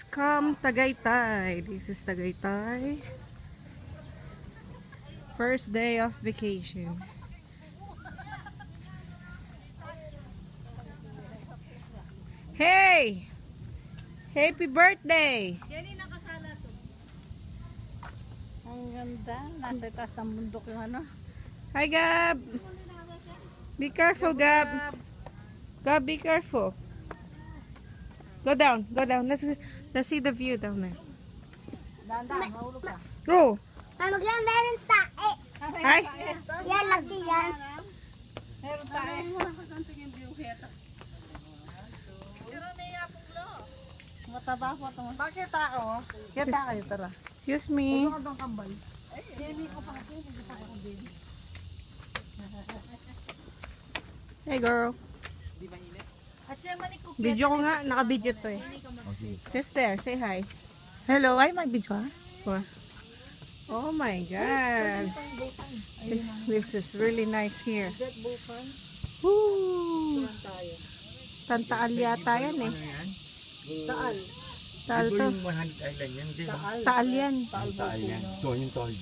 Welcome Tagaytay. This is Tagaytay. First day of vacation. Hey! Happy birthday! Ang ganda. Nasa taas ng bundok yung ano. Hi, Gab! Be careful, Gab. Gab, be careful. Go down. Go down. Let's see the view down there. Dahan-dahan, mahulog ka. Go! Maganda ng tae. Hi! Yan, laki yan. Meron tayo. Wala ko saan tingin view heta. Sira na yapong lo. Mataba po ito. Bakit tao? Kita kayo, tara. Excuse me. Ano bang kambal? Baby ko pa ito. Hindi pa ako baby. Hey, girl. At siya manikuk. Video ko nga. Naka-video to eh. Just there. Say hi. Hello, ay may video ha? Oh my God. This is really nice here. Woo! Tantaal yata yan eh. Taal. Taal to. Yung 100 island yan, di ba? Taal yan. Taal yan. So, yung Toljo.